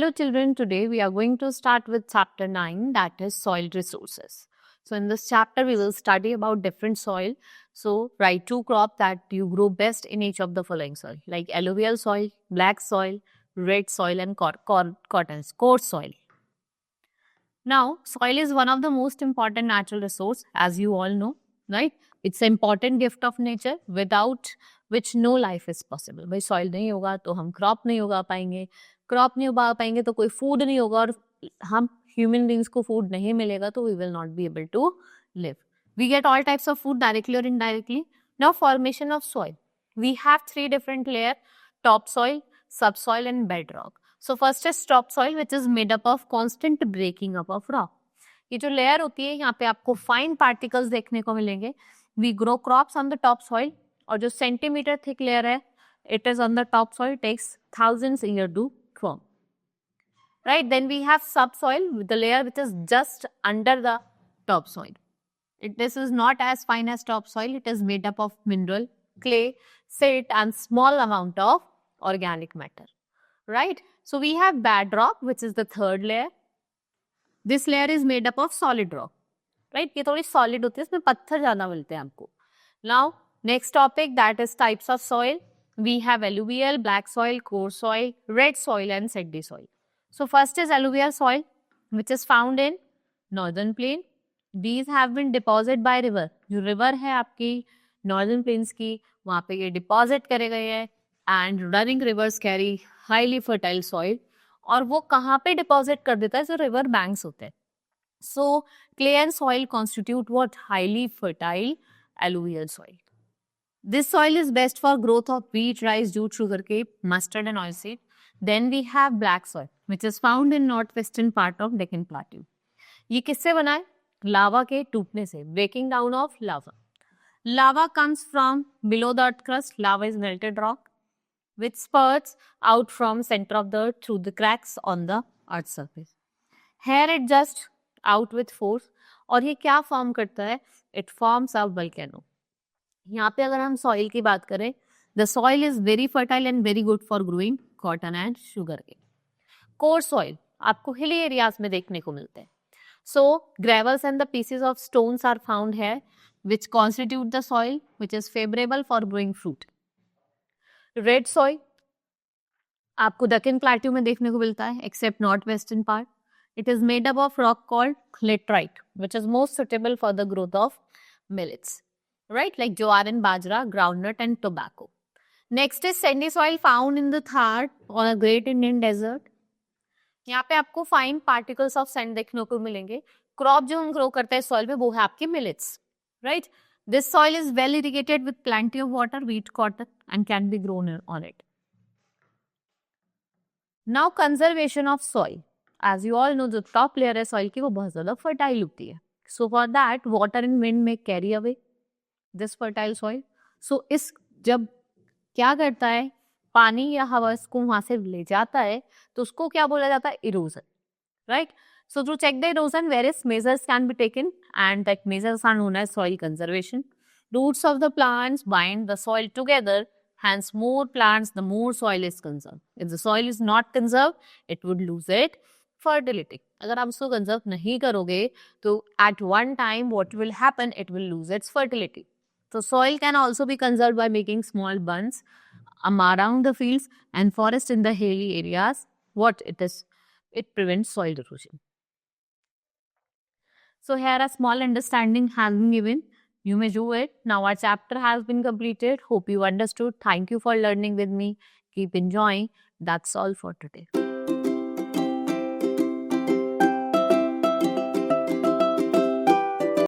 Hello children, today we are going to start with chapter 9, that is soil resources. So in this chapter we will study about different soil. So write 2 crops that you grow best in each of the following soil, like alluvial soil, black soil, red soil and coarse soil. Now soil is one of the most important natural resource, as you all know, right? It's an important gift of nature without which no life is possible. भाई soil नहीं होगा तो हम crop नहीं उगा पाएंगे, crop नहीं उगा पाएंगे तो कोई food नहीं होगा, और हम human beings को food नहीं मिलेगा तो we will not be able to live. We get all types of food directly or indirectly. Now formation of soil. We have 3 different layers: topsoil, subsoil and bedrock. So first is topsoil, which is made up of constant breaking up of rock. ये जो layer होती है यहाँ पे आपको fine particles देखने को मिलेंगे. We grow crops on the topsoil, और जो सेंटीमीटर थिक लेयर है, it is on the topsoil, takes thousands years to form. Right? Then we have subsoil, with the layer which is just under the topsoil. This is not as fine as topsoil. It is made up of mineral, clay, silt and small amount of organic matter. Right? So we have bedrock, which is the third layer. This layer is made up of solid rock. Right? ये थोड़ी solid होती है, इसमें पत्थर ज़्यादा मिलते हैं आपको. Now, next topic, that is types of soil. We have alluvial, black soil, coarse soil, red soil and sandy soil. So first is alluvial soil, which is found in northern plain. These have been deposited by river. जो river है आपकी northern plains की, वहाँ पे ये deposit करे गए हैं. And running rivers carry highly fertile soil. और वो कहाँ पे deposit कर देता है? जो river banks होते हैं. So clay and soil constitute what? Highly fertile alluvial soil. This soil is best for growth of wheat, rice, jute, sugarcane, mustard and oilseed. Then we have black soil, which is found in northwestern part of Deccan Plateau. ये किससे बना है? लावा के टूटने से, breaking down of lava. Lava comes from below the earth crust. Lava is melted rock, which spurts out from center of the earth through the cracks on the earth surface. Here it just out with force. और ये क्या form करता है? It forms a volcano. यहाँ पे अगर हम soil की बात करें, the soil is very fertile and very good for growing cotton and sugarcane. Coarse soil आपको hilly areas में देखने को मिलते हैं. So gravels and the pieces of stones are found here, which constitute the soil which is favorable for growing fruit. Red soil आपको Deccan Plateau में देखने को मिलता है, except northwestern part. It is made up of rock called laterite, which is most suitable for the growth of millets. Right, like jowar and bajra, groundnut and tobacco. Next is sandy soil found in the Thar on a Great Indian Desert. यहाँ पे आपको fine particles of sand देखने को मिलेंगे. Crop जो हम grow करते हैं सॉइल में, वो है आपके millets. Right? This soil is well irrigated with plenty of water, wheat, cotton and can be grown on it. Now conservation of soil. As you all know, जो टॉप लेयर है soil की, वो बहुत ज्यादा फर्टाइल होती है. So for that water and wind में carry away this fertile soil. So इस जब क्या करता है, पानी या हवा इसको वहां से ले जाता है, तो उसको क्या बोला जाता है? Erosion. Right? So to check the erosion, various measures can be taken and that measures are known as soil conservation. Roots of the plants bind the soil together, hence more plants, the more soil is conserved. If the soil is not conserved, it would lose its fertility. अगर आप उसको conserve नहीं करोगे तो at one time what will happen? It will lose its fertility. So soil can also be conserved by making small bunds around the fields and forest in the hilly areas. What it is? It prevents soil erosion. So here a small understanding has been given. You may do it. Now our chapter has been completed. Hope you understood. Thank you for learning with me. Keep enjoying. That's all for today.